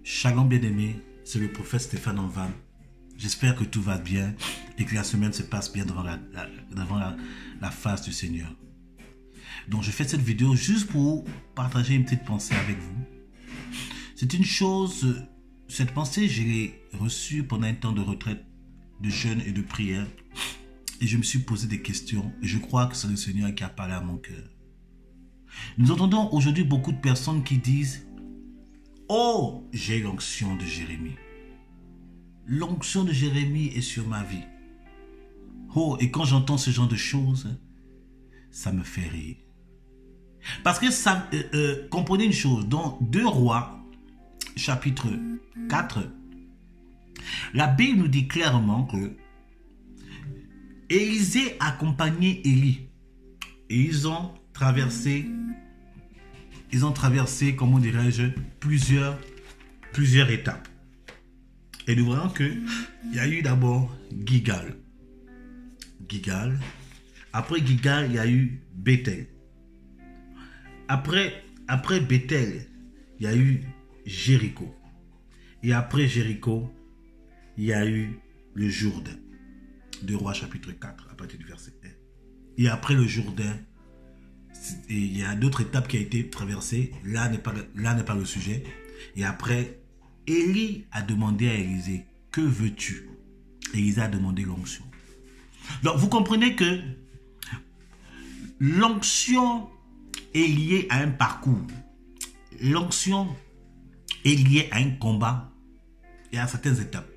Shalom bien-aimé, c'est le prophète Stéphane Envam. J'espère que tout va bien et que la semaine se passe bien devant la face du Seigneur. Donc je fais cette vidéo juste pour partager une petite pensée avec vous. C'est une chose, cette pensée je l'ai reçue pendant un temps de retraite, de jeûne et de prière. Et je me suis posé des questions et je crois que c'est le Seigneur qui a parlé à mon cœur. Nous entendons aujourd'hui beaucoup de personnes qui disent « Oh, j'ai l'onction de Jérémie. L'onction de Jérémie est sur ma vie. » Oh, et quand j'entends ce genre de choses, ça me fait rire. Parce que ça, comprenez une chose, dans 2 Rois, chapitre 4, la Bible nous dit clairement que Élisée accompagnait Élie. Et ils ont traversé, comment dirais-je, plusieurs étapes. Et nous voyons qu'il y a eu d'abord Gilgal. Après Gilgal, il y a eu Bethel. Après Bethel, il y a eu Jéricho. Et après Jéricho, il y a eu le Jourdain. 2 Rois chapitre 4, à partir du verset 1. Et après le Jourdain, il y a d'autres étapes qui ont été traversées. Là n'est pas le sujet. Et après, Élie a demandé à Élisée, que veux-tu? Élisée a demandé l'onction. Donc vous comprenez que l'onction est liée à un parcours. L'onction est liée à un combat et à certaines étapes.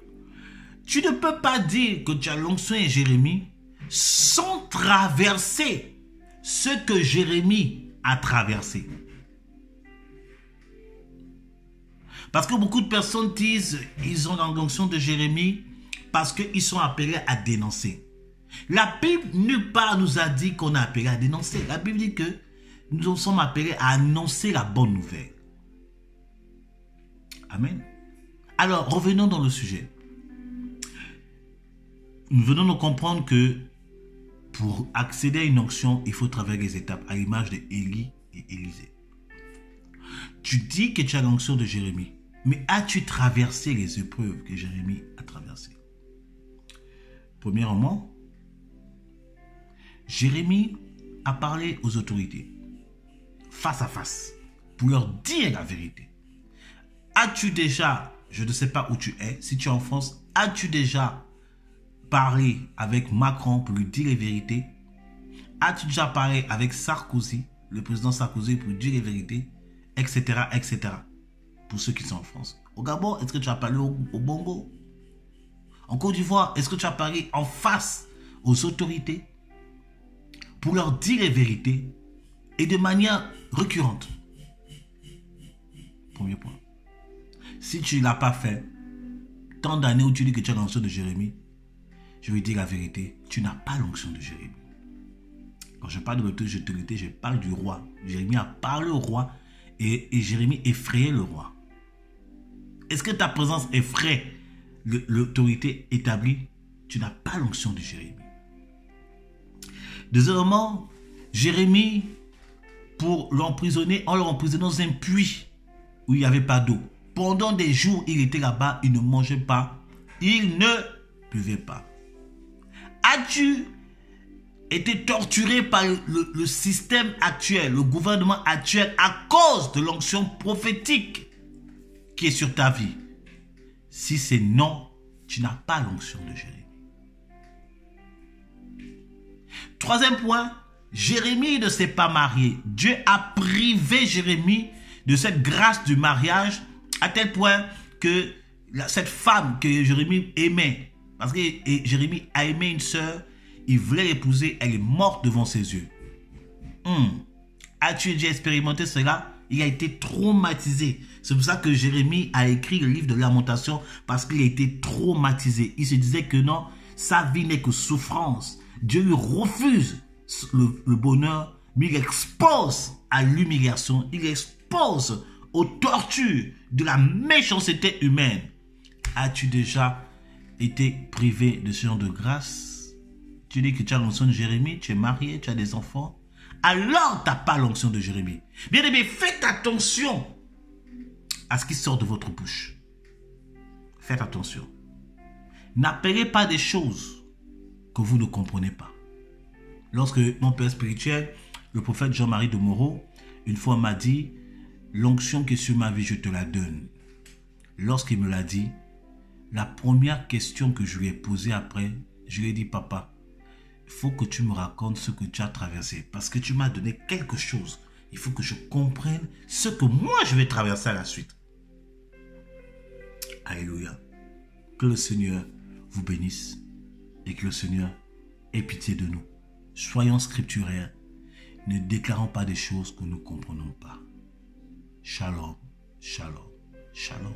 Tu ne peux pas dire que tu as l'onction et Jérémie sans traverser ce que Jérémie a traversé. Parce que beaucoup de personnes disent ils ont l'onction de Jérémie parce qu'ils sont appelés à dénoncer. La Bible nulle part nous a dit qu'on est appelé à dénoncer. La Bible dit que nous sommes appelés à annoncer la bonne nouvelle. Amen. Alors revenons dans le sujet. Nous venons de comprendre que pour accéder à une onction, il faut traverser les étapes à l'image d'Élie et Élisée. Tu dis que tu as l'onction de Jérémie, mais as-tu traversé les épreuves que Jérémie a traversées? Premièrement, Jérémie a parlé aux autorités, face à face, pour leur dire la vérité. As-tu déjà, je ne sais pas où tu es, si tu es en France, as-tu déjà parlé avec Macron pour lui dire les vérités? As-tu déjà parlé avec Sarkozy, le président Sarkozy, pour lui dire les vérités, etc., etc. Pour ceux qui sont en France. Au Gabon, est-ce que tu as parlé au Bongo? En Côte d'Ivoire, est-ce que tu as parlé en face aux autorités pour leur dire les vérités et de manière récurrente? Premier point. Si tu ne l'as pas fait, tant d'années où tu dis que tu as l'onction de Jérémie, je vais dire la vérité, tu n'as pas l'onction de Jérémie. Quand je parle de l'autorité, je parle du roi. Jérémie a parlé au roi et Jérémie effrayait le roi. Est-ce que ta présence effraie l'autorité établie? Tu n'as pas l'onction de Jérémie. Deuxièmement, Jérémie, pour l'emprisonner, on l'emprisonnait dans un puits où il n'y avait pas d'eau. Pendant des jours, il était là-bas, il ne mangeait pas, il ne buvait pas. As-tu été torturé par le système actuel, le gouvernement actuel, à cause de l'onction prophétique qui est sur ta vie? Si c'est non, tu n'as pas l'onction de Jérémie. Troisième point, Jérémie ne s'est pas marié. Dieu a privé Jérémie de cette grâce du mariage à tel point que cette femme que Jérémie aimait, parce que Jérémie a aimé une sœur, il voulait l'épouser, elle est morte devant ses yeux. As-tu déjà expérimenté cela? Il a été traumatisé. C'est pour ça que Jérémie a écrit le livre de Lamentation, parce qu'il a été traumatisé. Il se disait que non, sa vie n'est que souffrance. Dieu lui refuse le bonheur, mais il expose à l'humiliation, il expose aux tortures de la méchanceté humaine. As-tu déjà été privé de ce genre de grâce? Tu dis que tu as l'onction de Jérémie, tu es marié, tu as des enfants. Alors tu n'as pas l'onction de Jérémie. Bien aimé, faites attention à ce qui sort de votre bouche. Faites attention. N'appelez pas des choses que vous ne comprenez pas. Lorsque mon père spirituel, le prophète Jean-Marie de Moreau, une fois m'a dit, l'onction qui est sur ma vie, je te la donne. Lorsqu'il me l'a dit, la première question que je lui ai posée après, je lui ai dit, papa, il faut que tu me racontes ce que tu as traversé. Parce que tu m'as donné quelque chose. Il faut que je comprenne ce que moi je vais traverser à la suite. Alléluia. Que le Seigneur vous bénisse et que le Seigneur ait pitié de nous. Soyons scripturaires. Ne déclarons pas des choses que nous ne comprenons pas. Shalom, shalom, shalom.